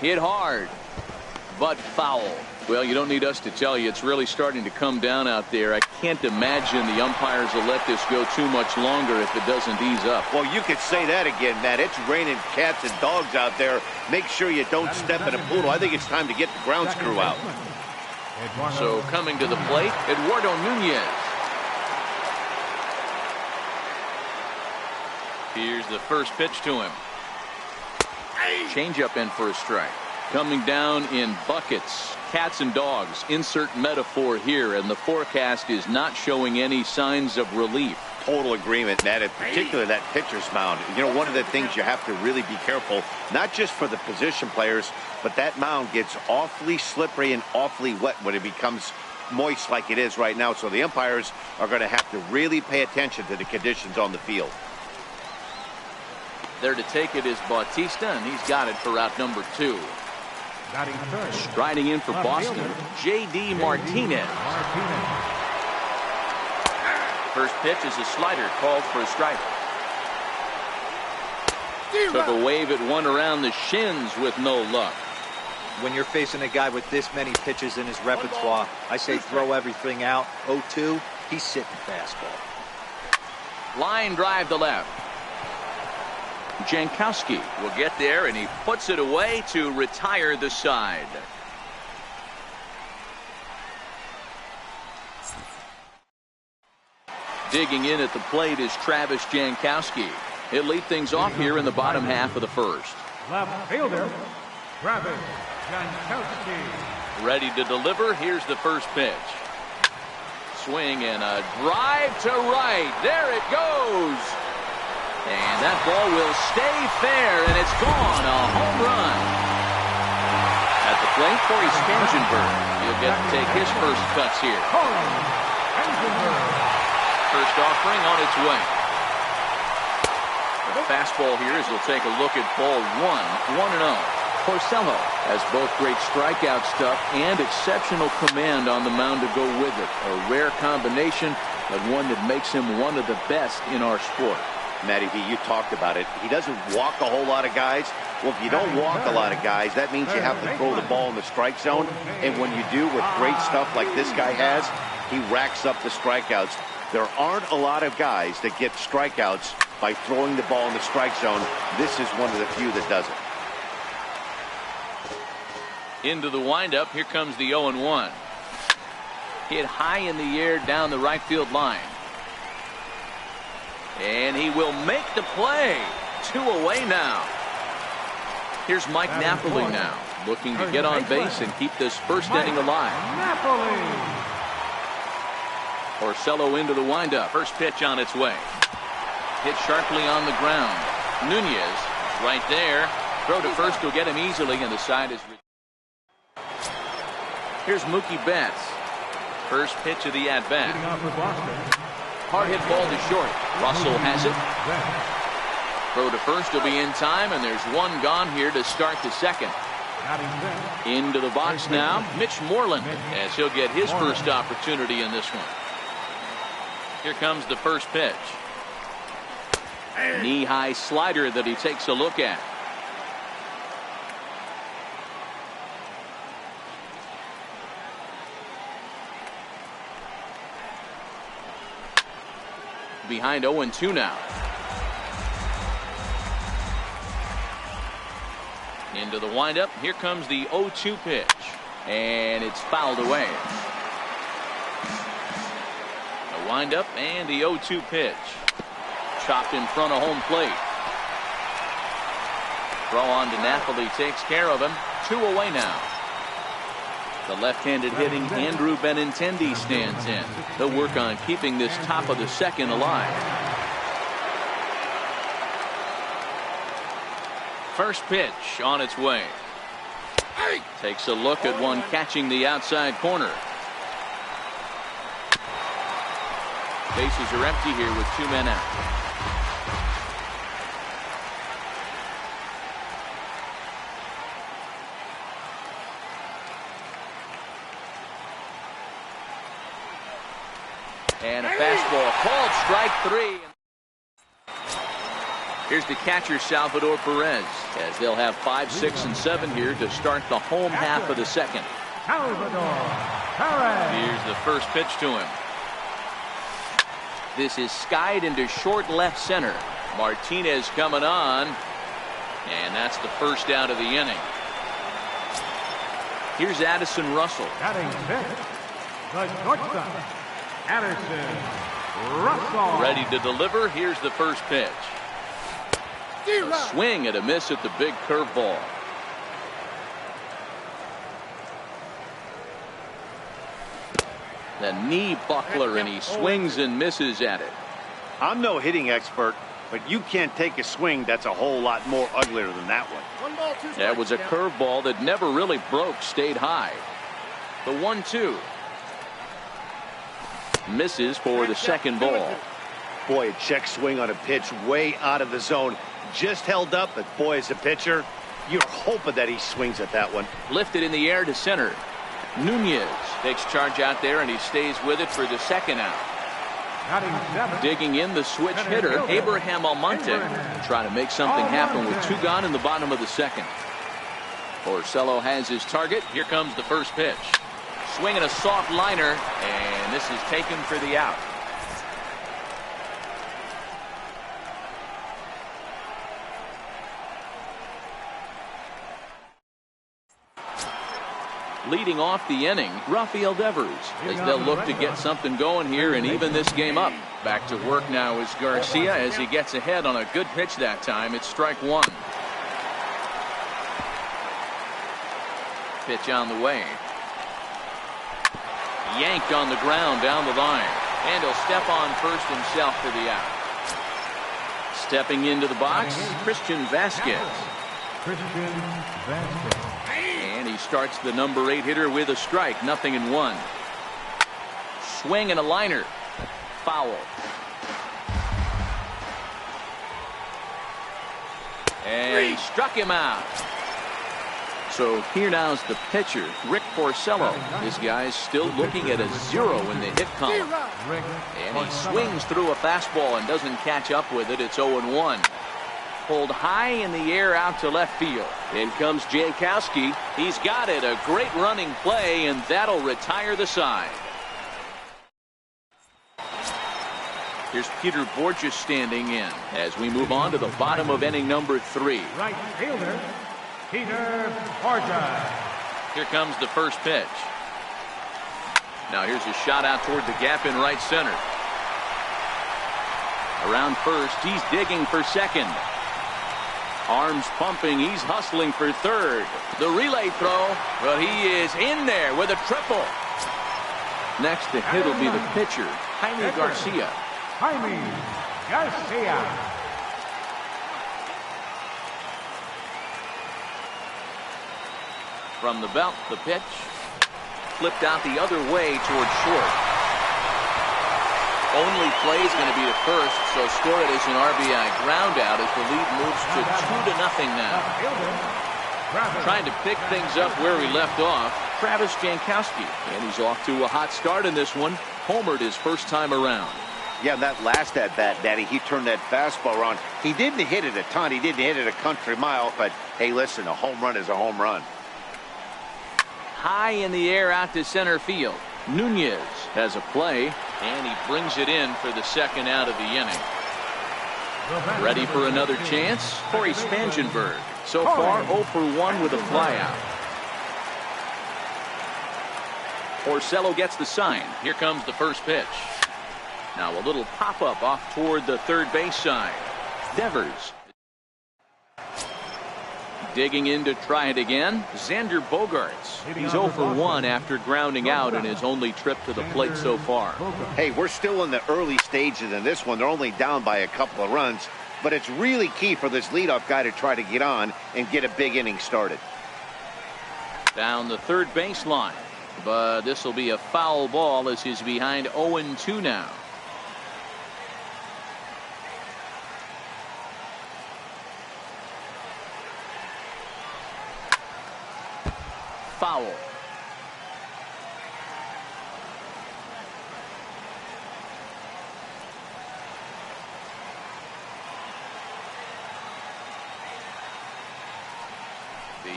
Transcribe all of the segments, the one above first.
Hit hard, but foul. Well, you don't need us to tell you, it's really starting to come down out there. I can't imagine the umpires will let this go too much longer if it doesn't ease up. Well, you could say that again, Matt. It's raining cats and dogs out there. Make sure you don't step in a poodle. I think it's time to get the ground screw out. So coming to the plate, Eduardo Nunez. Here's the first pitch to him. Changeup in for a strike. Coming down in buckets, cats and dogs. Insert metaphor here, and the forecast is not showing any signs of relief. Total agreement, Matt, in particular that pitcher's mound. You know, one of the things you have to really be careful, not just for the position players, but that mound gets awfully slippery and awfully wet when it becomes moist like it is right now. So the umpires are going to have to really pay attention to the conditions on the field. There to take it is Bautista, and he's got it for out number 2. Striding in for Boston, J.D. Martinez. First pitch is a slider called for a strike. Took a wave at one around the shins with no luck. When you're facing a guy with this many pitches in his repertoire, I say throw everything out. 0-2, he's sitting fastball. Line drive to left. Jankowski will get there, and he puts it away to retire the side. Digging in at the plate is Travis Jankowski. He'll lead things off here in the bottom half of the first. Left fielder, Travis Jankowski. Ready to deliver. Here's the first pitch. Swing and a drive to right. There it goes. And that ball will stay fair, and it's gone. A home run. At the plate, Corey Spangenberg. He'll get to take his first cuts here. First offering on its way. The fastball here as he'll take a look at ball 1-0. Porcello has both great strikeout stuff and exceptional command on the mound to go with it. A rare combination, but one that makes him one of the best in our sport. Matty V, you talked about it. He doesn't walk a whole lot of guys. Well, if you don't walk a lot of guys, that means you have to throw the ball in the strike zone. And when you do with great stuff like this guy has, he racks up the strikeouts. There aren't a lot of guys that get strikeouts by throwing the ball in the strike zone. This is one of the few that does it. Into the windup. Here comes the 0-1. Hit high in the air down the right field line. And he will make the play. 2 away now. Here's Mike Napoli now, looking to get on base and keep this first inning alive. Porcello into the windup. First pitch on its way. Hit sharply on the ground. Nunez right there. Throw to first will get him easily, and the side is. Here's Mookie Betts. First pitch of the at-bat. Hard hit ball to short. Russell has it. Throw to first will be in time, and there's one gone here to start the second. Into the box now, Mitch Moreland, as he'll get his first opportunity in this one. Here comes the first pitch. Knee-high slider that he takes a look at. Behind 0-2 now. Into the windup. Here comes the 0-2 pitch. And it's fouled away. The windup and the 0-2 pitch. Chopped in front of home plate. Throw on to Napoli takes care of him. 2 away now. The left-handed hitting Andrew Benintendi stands in. They'll work on keeping this top of the second alive. First pitch on its way. Takes a look at one catching the outside corner. Bases are empty here with 2 men out. And a fastball called strike 3. Here's the catcher, Salvador Perez. as they'll have 5, 6, and 7 here to start the home half of the second. Here's the first pitch to him. This is skied into short left center. Martinez coming on, and that's the first out of the inning. Here's Addison Russell. Batting fifth, the shortstop, Addison Russell. Ready to deliver. Here's the first pitch. A swing and a miss at the big curveball. The knee buckler, and he swings and misses at it. I'm no hitting expert, but you can't take a swing that's a whole lot more uglier than that one. That was a curveball that never really broke, stayed high. The 1-2. Misses for the second ball. Boy, a check swing on a pitch way out of the zone. Just held up, but boy, as a pitcher, you're hoping that he swings at that one. Lifted in the air to center. Nunez takes charge out there, and he stays with it for the second out. Digging in, the switch hitter, Abraham Almonte, trying to make something happen with 2 gone in the bottom of the second. Porcello has his target. Here comes the first pitch. Swinging a soft liner, and this is taken for the out. Leading off the inning, Rafael Devers, as they'll look to get something going here and even this game up. Back to work now is Garcia as he gets ahead on a good pitch that time. It's strike 1. Pitch on the way. Yanked on the ground down the line, and he'll step on first himself for the out. Stepping into the box, Christian Vasquez. And he starts the number 8 hitter with a strike, 0-1. Swing and a liner. Foul. And he struck him out. So here now is the pitcher, Rick Porcello. This guy's still looking at a 0 in the hit column. And he swings through a fastball and doesn't catch up with it. It's 0-1. Pulled high in the air out to left field. In comes Jankowski. He's got it. A great running play, and that'll retire the side. Here's Peter Borges standing in as we move on to the bottom of inning number 3. Right fielder, Peter Borges. Here comes the first pitch. Now here's a shot out toward the gap in right center. Around first, he's digging for second. Arms pumping, he's hustling for third. The relay throw, but he is in there with a triple. Next to hit will be the pitcher, Jaime Garcia. Jaime Garcia. From the belt, the pitch. Flipped out the other way towards short. Only play is going to be the first, so score it as an RBI ground out as the lead moves to 2-0 now. Trying to pick things up where he left off, Travis Jankowski. And he's off to a hot start in this one. Homered his first time around. Yeah, that last at-bat, Daddy, he turned that fastball around. He didn't hit it a ton. He didn't hit it a country mile, but hey, listen, a home run is a home run. High in the air out to center field. Nunez has a play, and he brings it in for the second out of the inning. Ready for another chance? Corey Spangenberg. So far 0 for 1 with a flyout. Porcello gets the sign. Here comes the first pitch. Now a little pop-up off toward the third base side. Devers. Digging in to try it again, Xander Bogaerts. He's 0 for 1 after grounding out in his only trip to the plate so far. Hey, we're still in the early stages in this one. They're only down by a couple of runs, but it's really key for this leadoff guy to try to get on and get a big inning started. Down the third baseline, but this will be a foul ball as he's behind 0-2 now. Foul.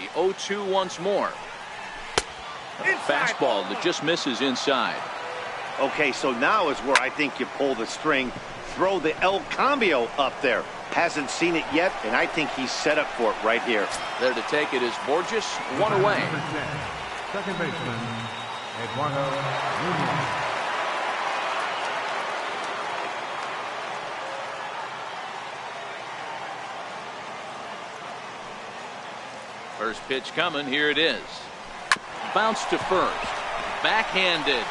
The 0-2 once more. Fastball that just misses inside. Okay, so now is where I think you pull the string. Throw the El Cambio up there. Hasn't seen it yet, and I think he's set up for it right here. There to take it is Borges, one away. Second baseman, Eduardo Nunez. First pitch coming. Here it is. Bounce to first. Backhanded.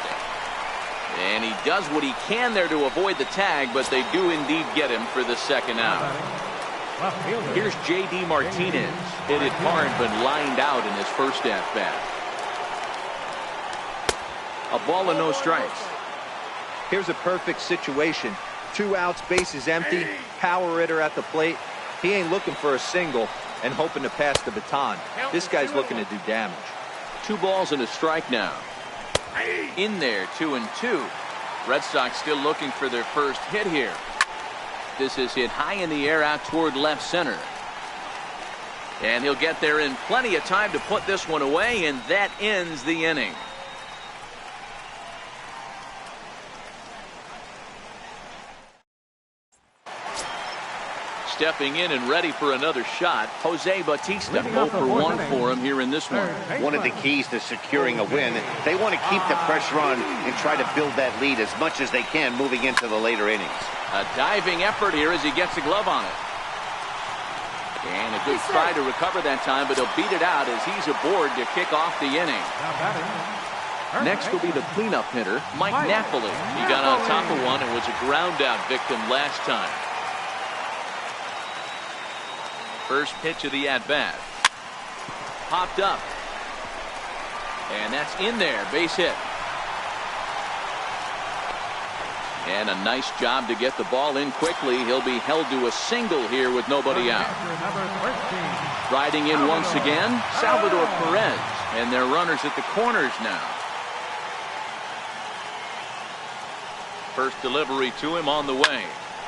And he does what he can there to avoid the tag, but they do indeed get him for the second out. Here's J.D. Martinez. Hit it hard, but lined out in his first at-bat. A ball and no strikes. Here's a perfect situation. 2 outs, bases empty, power hitter at the plate. He ain't looking for a single and hoping to pass the baton. This guy's looking to do damage. 2 balls and a strike now. In there, 2-2. Red Sox still looking for their first hit here. This is hit high in the air out toward left center. And he'll get there in plenty of time to put this one away, and that ends the inning. Stepping in and ready for another shot, Jose Bautista. 0 for 1 for him here in this one. One of the keys to securing a win, they want to keep the pressure on and try to build that lead as much as they can moving into the later innings. A diving effort here as he gets a glove on it. And a good try to recover that time, but he'll beat it out as he's aboard to kick off the inning. Next will be the cleanup hitter, Mike Napoli. He got on top of one and was a ground out victim last time. First pitch of the at-bat. Popped up. And that's in there. Base hit. And a nice job to get the ball in quickly. He'll be held to a single here with nobody out. Riding in once again, Salvador Perez. And they're runners at the corners now. First delivery to him on the way.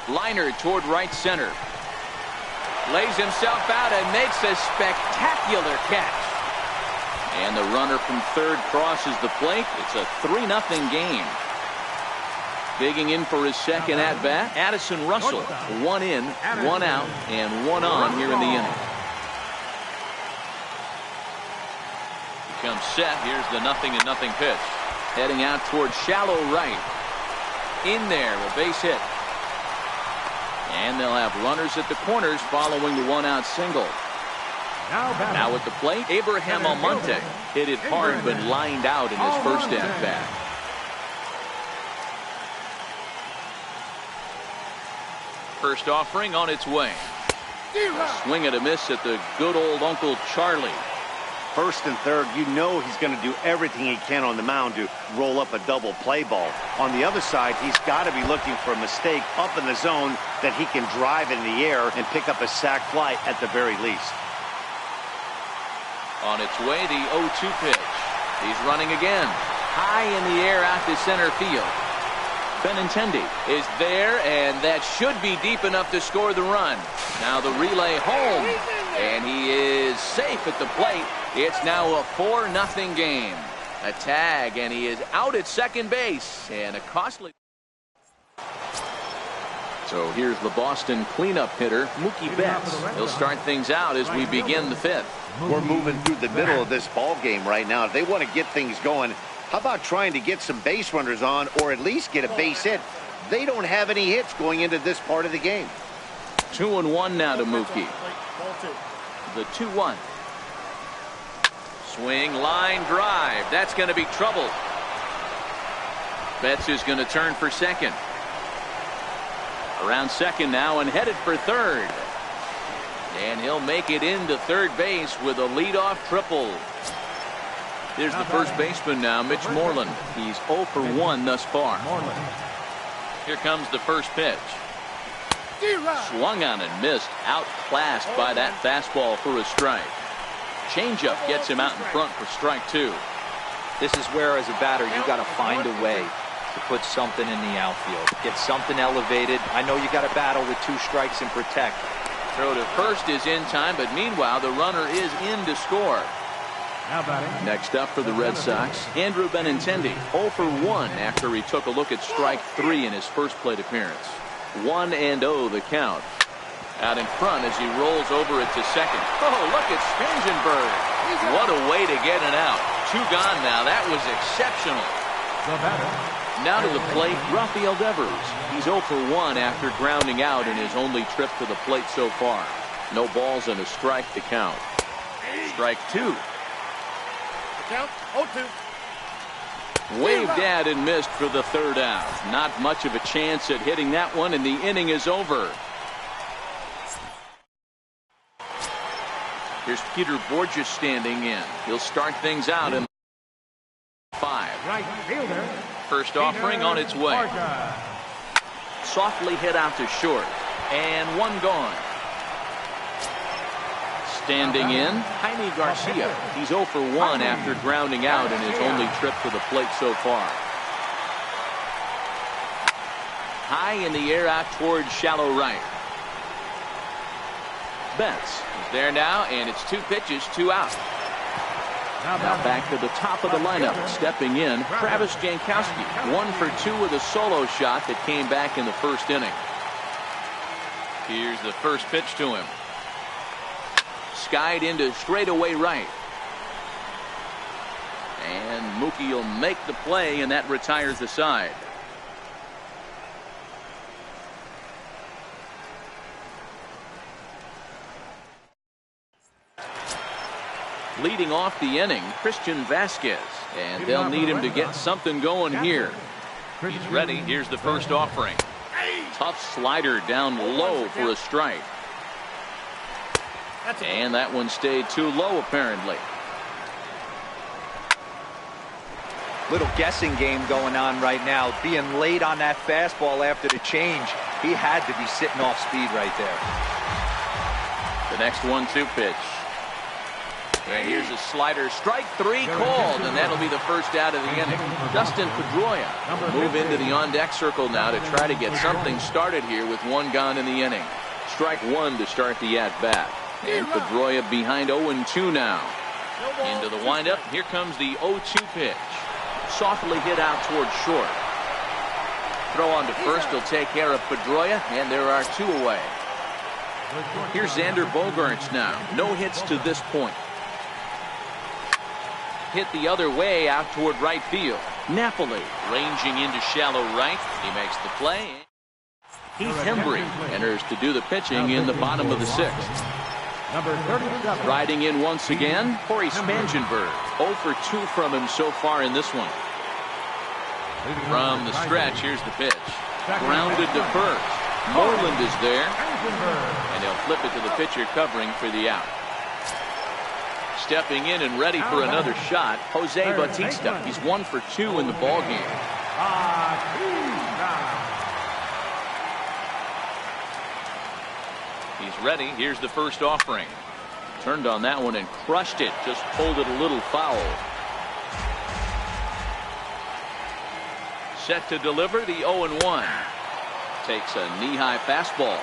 Liner toward right center. Lays himself out and makes a spectacular catch. And the runner from third crosses the plate. It's a 3-0 game. Digging in for his second at-bat, Addison Russell. 1 in, 1 out, and 1 on here in the inning. He comes set. Here's the 0-0 pitch. Heading out toward shallow right. In there, a base hit. And they'll have runners at the corners following the 1-out single. Now at the plate, Abraham Almonte. Hit it hard but lined out in his first at-bat. First offering on its way. A swing and a miss at the good old Uncle Charlie. First and third, you know he's going to do everything he can on the mound to roll up a double play ball. On the other side, he's got to be looking for a mistake up in the zone that he can drive in the air and pick up a sac fly at the very least. On its way, the 0-2 pitch. He's running again. High in the air out to center field. Benintendi is there, and that should be deep enough to score the run. Now the relay home, and he is safe at the plate. It's now a 4-0 game. A tag, and he is out at second base, and a costly. So here's the Boston cleanup hitter, Mookie Betts. He'll start things out as we begin the 5th. We're moving through the middle of this ball game right now. If they want to get things going, how about trying to get some base runners on or at least get a base hit? They don't have any hits going into this part of the game. 2-1 now to Mookie. The 2-1. Swing, line, drive. That's going to be trouble. Betts is going to turn for second. Around second now and headed for third. And he'll make it into third base with a leadoff triple. Here's the first baseman now, Mitch Moreland. He's 0 for 1 thus far. Here comes the first pitch. Swung on and missed. Outclassed by that fastball for a strike. Changeup gets him out in front for strike 2. This is where, as a batter, you got to find a way to put something in the outfield. Get something elevated. I know you got to battle with 2 strikes and protect. Throw to first is in time, but meanwhile the runner is in to score. Next up for the Red Sox, Andrew Benintendi, 0 for 1 after he took a look at strike 3 in his first plate appearance. 1-0 the count. Out in front as he rolls over it to second. Oh, look at Spangenberg. What a way to get it out. 2 gone now. That was exceptional. Now to the plate, Rafael Devers. He's 0 for 1 after grounding out in his only trip to the plate so far. No balls and a strike to count. Strike 2. Count 0-2. Waved at and missed for the 3rd out. Not much of a chance at hitting that one, and the inning is over. Here's Peter Borges standing in. He'll start things out in 5. Right fielder. First offering on its way. Softly hit out to short. And 1 gone. Standing in, Jaime Garcia. He's 0 for 1 after grounding out in his only trip to the plate so far. High in the air out towards shallow right. Betts is there now, and it's 2 pitches, 2 out. Now back to the top of the lineup. Stepping in, Travis Jankowski. 1 for 2 with a solo shot that came back in the first inning. Here's the first pitch to him. Skied into straightaway right. And Mookie will make the play, and that retires the side. Leading off the inning, Christian Vasquez, and they'll need him to get something going here. He's ready. Here's the first offering. Tough slider down low for a strike. And that one stayed too low apparently. Little guessing game going on right now. Being late on that fastball after the change. He had to be sitting off speed right there. The next 1-2 pitch. And here's a slider. Strike 3 called, and that'll be the first out of the inning. Dustin Pedroia will move into the on-deck circle now to try to get something started here with 1 gone in the inning. Strike 1 to start the at-bat. And Pedroia behind 0-2 now. Into the windup. Here comes the 0-2 pitch. Softly hit out towards short. Throw on to first will take care of Pedroia, and there are 2 away. Here's Xander Bogaerts now. No hits to this point. Hit the other way out toward right field. Napoli ranging into shallow right. He makes the play. Heath Hembry enters to do the pitching in the bottom of the 6th. Number 37. Riding in once again, Corey Spangenberg. 0 for 2 from him so far in this one. From the stretch, here's the pitch. Grounded to first. Moreland is there. And they'll flip it to the pitcher covering for the out. Stepping in and ready for another shot, Jose Bautista. He's 1 for 2 in the ballgame. He's ready. Here's the first offering. Turned on that one and crushed it. Just pulled it a little foul. Set to deliver the 0-1. Takes a knee-high fastball.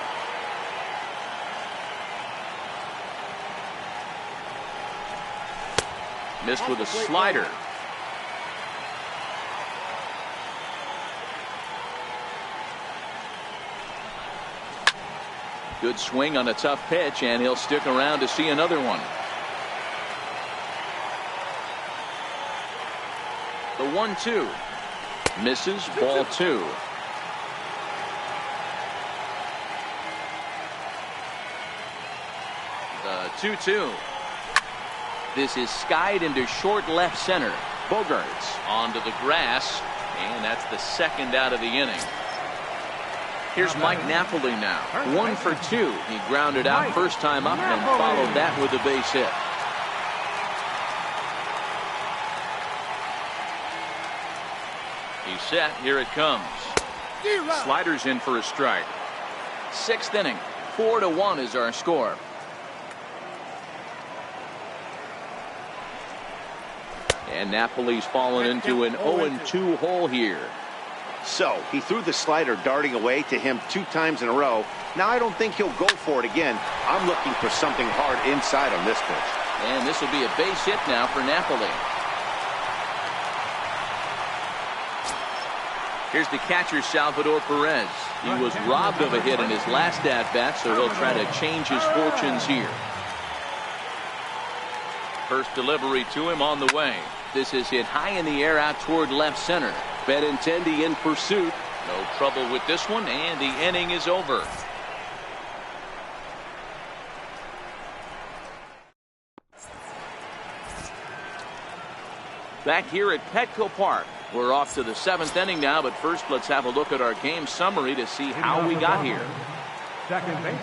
Missed with a slider. Good swing on a tough pitch, and he'll stick around to see another one. The 1-2. Misses, ball 2. The 2-2. This is skied into short left center. Bogaerts onto the grass, and that's the 2nd out of the inning. Here's Mike Napoli now. 1 for 2. He grounded out first time up and followed that with a base hit. He's set. Here it comes. Sliders in for a strike. 6th inning. 4-1 is our score. And Napoli's fallen into an 0-2 hole here. So he threw the slider darting away to him 2 times in a row. Now I don't think he'll go for it again. I'm looking for something hard inside on this pitch. And this will be a base hit now for Napoli. Here's the catcher, Salvador Perez. He was robbed of a hit in his last at-bat, so he'll try to change his fortunes here. First delivery to him on the way. This is hit high in the air out toward left center. Benintendi in pursuit. No trouble with this one, and the inning is over. Back here at Petco Park. We're off to the 7th inning now, but first let's have a look at our game summary to see how we got here.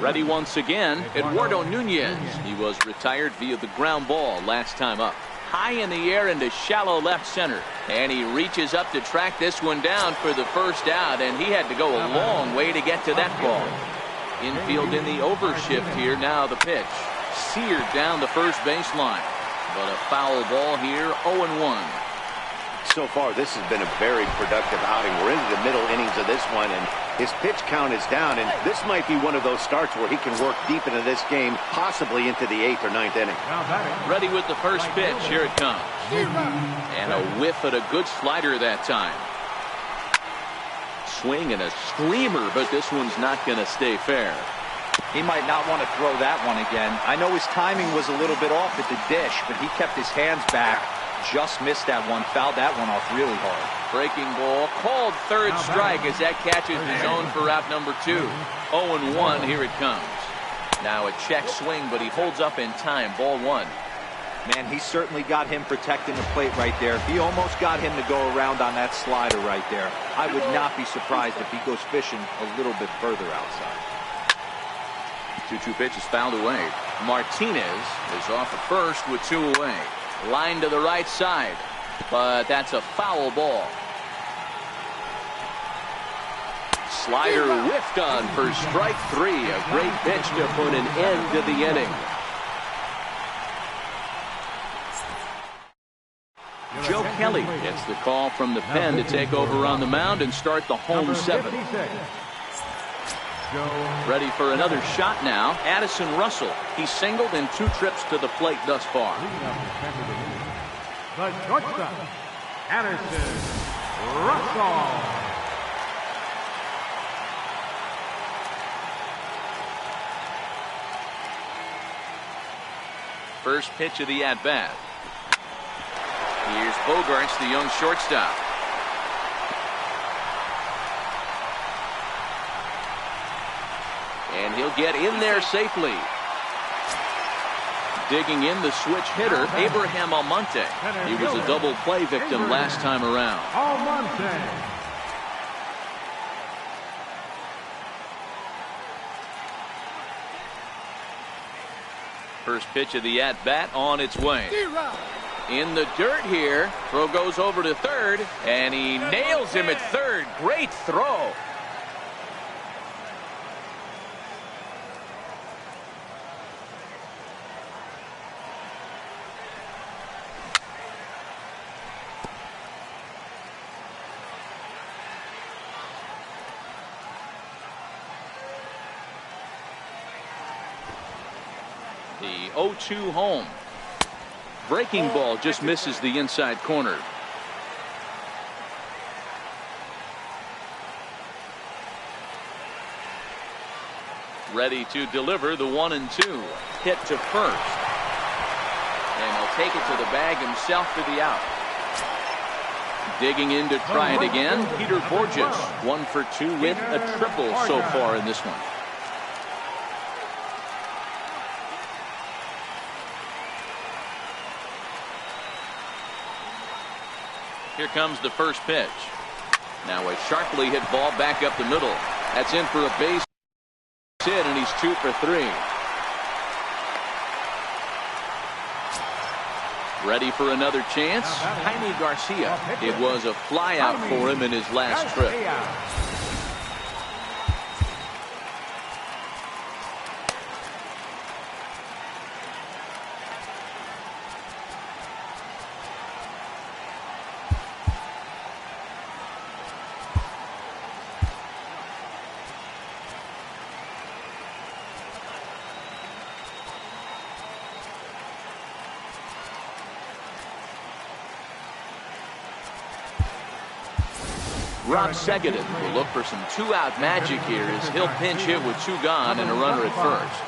Ready once again, Eduardo Nunez. He was retired via the ground ball last time up. High in the air into shallow left center. And he reaches up to track this one down for the first out, and he had to go a long way to get to that ball. Infield in the overshift here. Now the pitch. Seared down the first baseline. But a foul ball here, 0-1. So far, this has been a very productive outing. We're into the middle innings of this one, and his pitch count is down, and this might be one of those starts where he can work deep into this game, possibly into the 8th or 9th inning. Ready with the first pitch. Here it comes. And a whiff at a good slider that time. Swing and a screamer, but this one's not going to stay fair. He might not want to throw that one again. I know his timing was a little bit off at the dish, but he kept his hands back. Just missed that one. Fouled that one off really hard. Breaking ball. Called third strike as that catches the zone for out number 2. 0-1. Here it comes. Now a check swing, but he holds up in time. Ball 1. Man, he certainly got him protecting the plate right there. He almost got him to go around on that slider right there. I would not be surprised if he goes fishing a little bit further outside. 2-2 pitch is fouled away. Martinez is off at first with 2 away. Line to the right side, but that's a foul ball. Slider whiffed on for strike 3. A great pitch to put an end to the inning. Joe Kelly gets the call from the pen to take over on the mound and start the home 7th. Ready for another shot now. Addison Russell. He's singled in 2 trips to the plate thus far. The shortstop, Addison Russell. First pitch of the at-bat. Here's Bogarts, the young shortstop. And he'll get in there safely. Digging in the switch hitter, Abraham Almonte. He was a double play victim last time around. Almonte. First pitch of the at-bat on its way. In the dirt here. Throw goes over to third, and he nails him at third. Great throw. The 0-2 home. Breaking ball just misses the inside corner. Ready to deliver the 1-2. Hit to first. And he'll take it to the bag himself for the out. Digging in to try it again, Peter Borges. 1 for 2 with a triple so far in this one. Here comes the first pitch. Now a sharply hit ball back up the middle. That's in for a base hit, and he's 2 for 3. Ready for another chance? Jaime Garcia. It was a fly out for him in his last trip. Rob seconded. Will look for some two-out magic here as he'll pinch hit with two gone and a runner at first.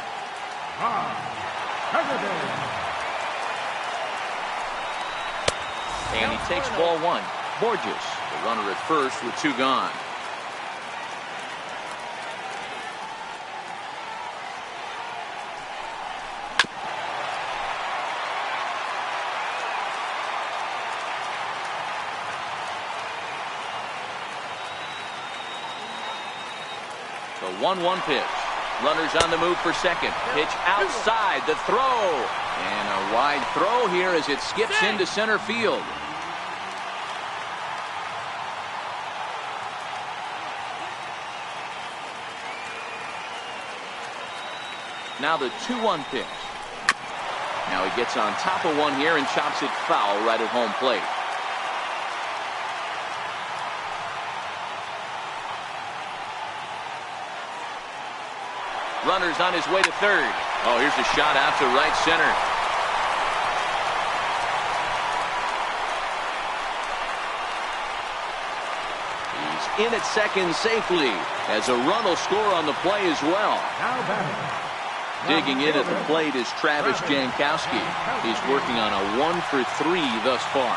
And he takes ball one. Borges, the runner at first with two gone. The 1-1 pitch. Runners on the move for second. Pitch outside the throw. And a wide throw here as it skips into center field. Now the 2-1 pitch. Now he gets on top of one here and chops it foul right at home plate. Runners on his way to third. Oh, here's a shot out to right center. He's in at second safely as a run will score on the play as well. Digging in at the plate is Travis Jankowski. He's working on a 1-for-3 thus far.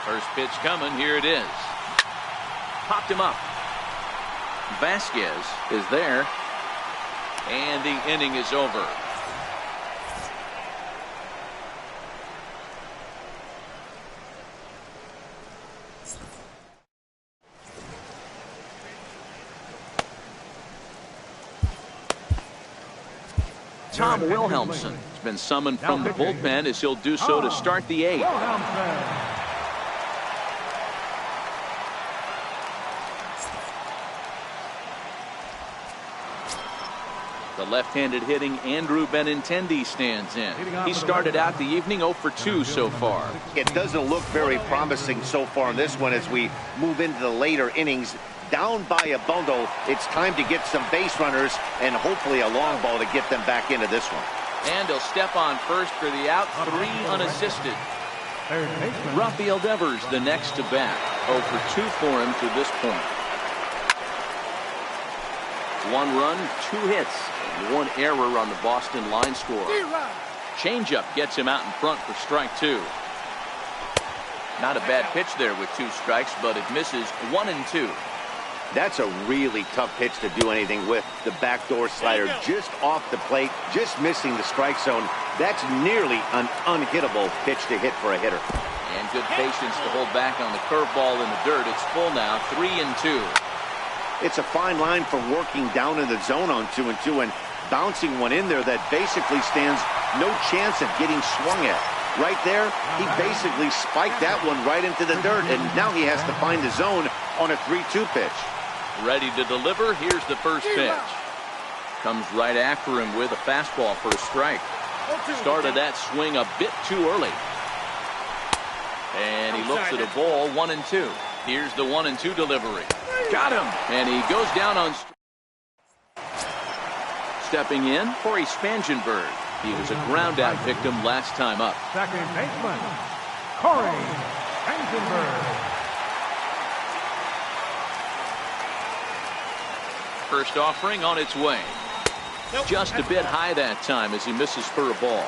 First pitch coming. Here it is. Popped him up. Vasquez is there, and the inning is over. Tom Wilhelmsen has been summoned from the bullpen as he'll do so to start the eighth. The left-handed hitting Andrew Benintendi stands in. He started out the evening 0 for 2 so far. It doesn't look very promising so far in this one as we move into the later innings. Down by a bundle, it's time to get some base runners and hopefully a long ball to get them back into this one. And he'll step on first for the out, 3 unassisted. Rafael Devers the next to bat. 0 for 2 for him to this point. 1 run, 2 hits, and 1 error on the Boston line score. Changeup gets him out in front for strike 2. Not a bad pitch there with 2 strikes, but it misses 1 and 2. That's a really tough pitch to do anything with. The backdoor slider just off the plate, just missing the strike zone. That's nearly an unhittable pitch to hit for a hitter. And good patience to hold back on the curveball in the dirt. It's full now, 3 and 2. It's a fine line for working down in the zone on 2 and 2 and bouncing one in there that basically stands no chance of getting swung at. Right there, he basically spiked that one right into the dirt, and now he has to find the zone on a 3-2 pitch. Ready to deliver. Here's the first pitch. Comes right after him with a fastball for a strike. Started that swing a bit too early. And he looks at a ball, 1 and 2. Here's the 1 and 2 delivery. Got him. And he goes down on. Stepping in, Corey Spangenberg. He was a ground out victim last time up. Second baseman, Corey Spangenberg. First offering on its way. Just a bit high that time as he misses for a ball.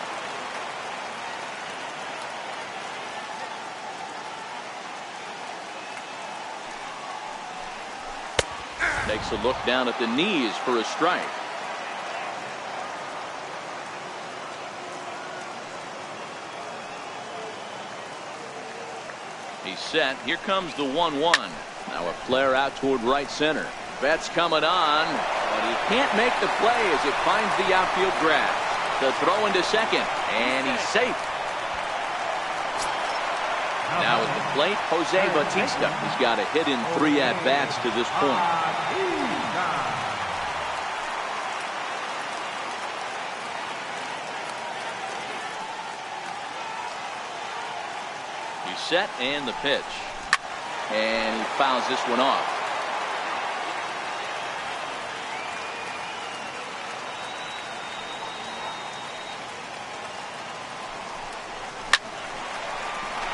Takes a look down at the knees for a strike. He's set. Here comes the 1-1. Now a flare out toward right center. Betts coming on, but he can't make the play as it finds the outfield grass. The throw into second, and he's safe. Now at the plate, Jose Bautista. He's got a hit in 3 at-bats to this point. He's set, and the pitch. And he fouls this one off.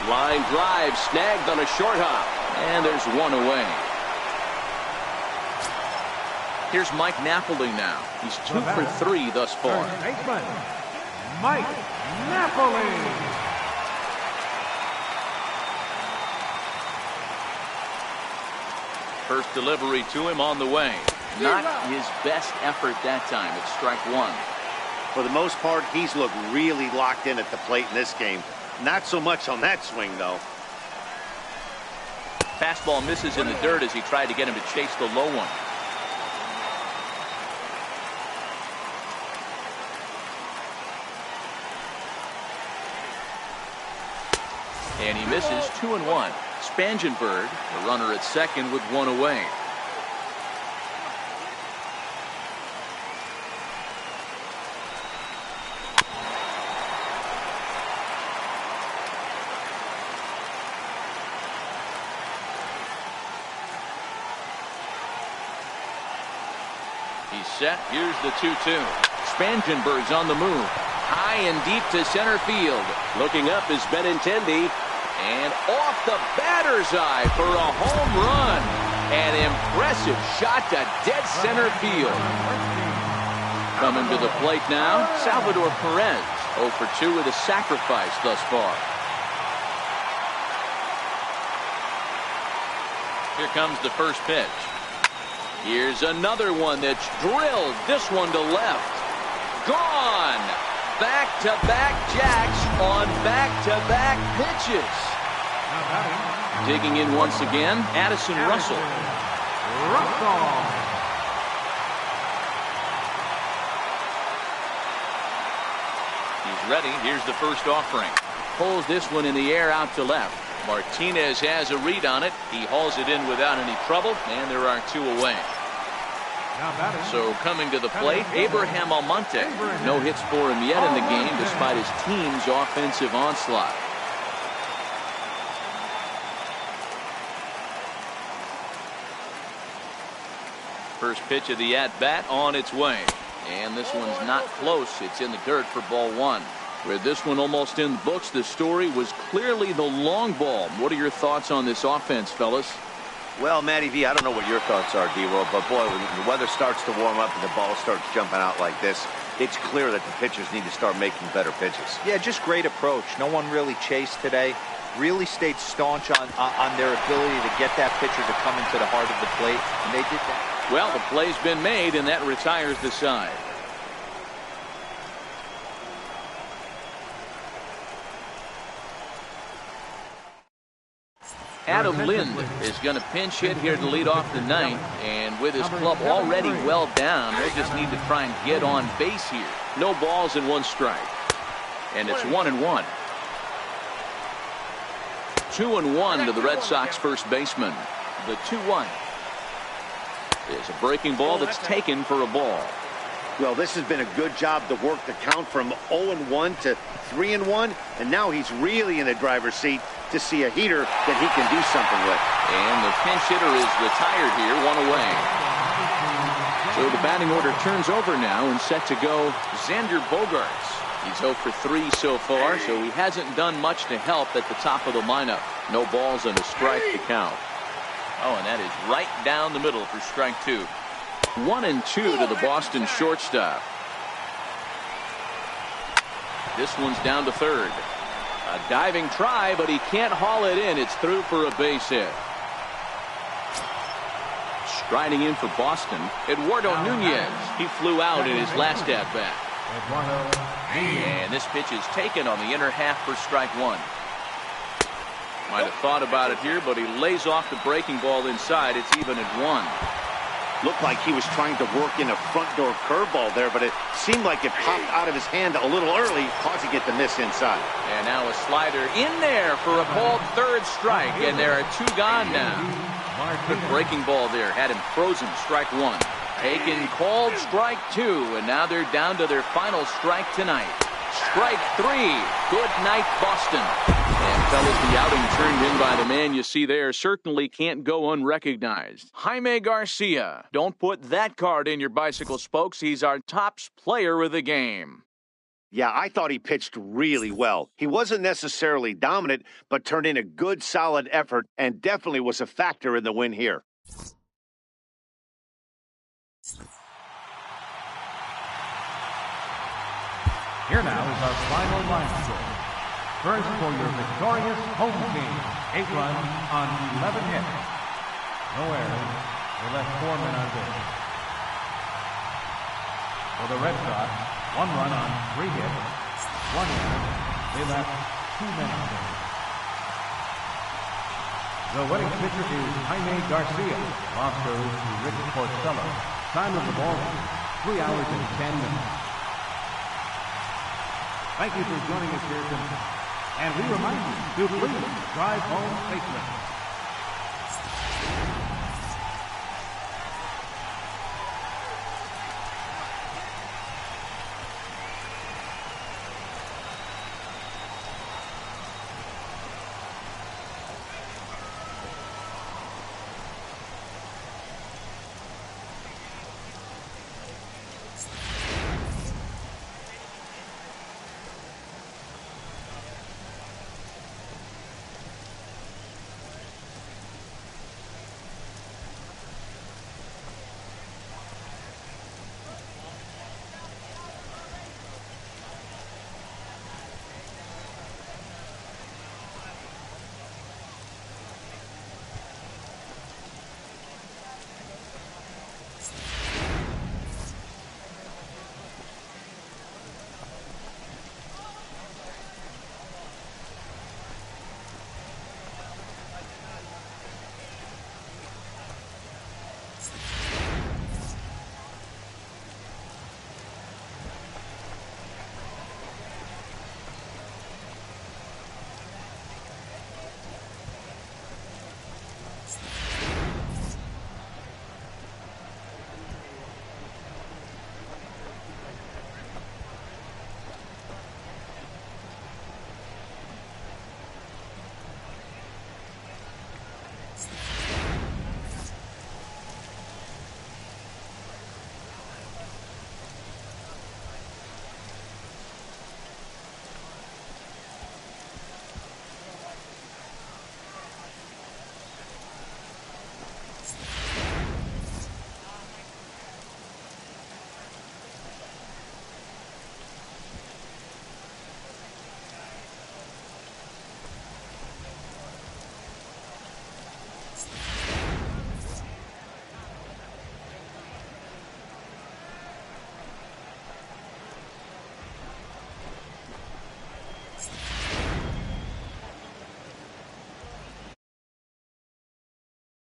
Line drive snagged on a short hop. And there's one away. Here's Mike Napoli now. He's 2 for 3 thus far. Baseman, Mike Napoli. First delivery to him on the way. Not his best effort that time. It's strike one. For the most part, he's looked really locked in at the plate in this game. Not so much on that swing, though. Fastball misses in the dirt as he tried to get him to chase the low one. And he misses 2-1. Spangenberg, the runner at second with one away. He's set. Here's the 2-2. Spangenberg's on the move. High and deep to center field. Looking up is Benintendi. And off the batter's eye for a home run. An impressive shot to dead center field. Coming to the plate now, Salvador Perez. 0 for 2 with a sacrifice thus far. Here comes the first pitch. Here's another one that's drilled. This one to left. Gone. Back-to-back jacks on back-to-back pitches. Digging in once again, Addison Russell. He's ready. Here's the first offering. Pulls this one in the air out to left. Martinez has a read on it. He hauls it in without any trouble, and there are 2 away. So coming to the plate, Abraham Almonte. No hits for him yet in the game despite his team's offensive onslaught. First pitch of the at-bat on its way. And this one's not close. It's in the dirt for ball one. With this one almost in the books, the story was clearly the long ball. What are your thoughts on this offense, fellas? Well, Matty V, I don't know what your thoughts are, D-Roll, but boy, when the weather starts to warm up and the ball starts jumping out like this, it's clear that the pitchers need to start making better pitches. Yeah, just great approach. No one really chased today. Really stayed staunch on their ability to get that pitcher to come into the heart of the plate, and they did that. Well, the play's been made, and that retires the side. Adam Lind is going to pinch hit here to lead off the ninth, and with his club already well down, they'll just need to try and get on base here. No balls and 1 strike. And it's 1-1. 2-1 to the Red Sox first baseman. The 2-1 is a breaking ball that's taken for a ball. Well, this has been a good job to work the count from 0-1 to 3-1, and now he's really in the driver's seat to see a heater that he can do something with. And the pinch hitter is retired here, 1 away. So the batting order turns over now, and set to go Xander Bogaerts. He's 0 for 3 so far, so he hasn't done much to help at the top of the lineup. No balls and a strike to count. Oh, and that is right down the middle for strike 2. 1-2 to the Boston shortstop. This one's down to third. A diving try, but he can't haul it in. It's through for a base hit. Striding in for Boston, Eduardo Nunez. He flew out in his last at-bat. And this pitch is taken on the inner half for strike 1. Might have thought about it here, but he lays off the breaking ball inside. It's even at 1. Looked like he was trying to work in a front door curveball there, but it seemed like it popped out of his hand a little early, causing it to miss inside. And now a slider in there for a called third strike, and there are 2 gone now. Good breaking ball there, had him frozen. Strike 1. Taken, called strike 2, and now they're down to their final strike tonight. Strike 3. Good night, Boston. And fellas, the outing turned in by the man you see there certainly can't go unrecognized. Jaime Garcia. Don't put that card in your bicycle spokes. He's our top player of the game. Yeah, I thought he pitched really well. He wasn't necessarily dominant, but turned in a good, solid effort and definitely was a factor in the win here. Here now is our final line score. First for your victorious home team. 8 runs on 11 hits. No errors. They left 4 men on base. For the Red Sox, 1 run on 3 hits. 1 error. They left 2 men on base. The winning pitcher is Jaime Garcia. Off goes to Rick Porcello. Time of the ball, 3 hours and 10 minutes. Thank you for joining us here tonight. And we remind you to please drive home safely.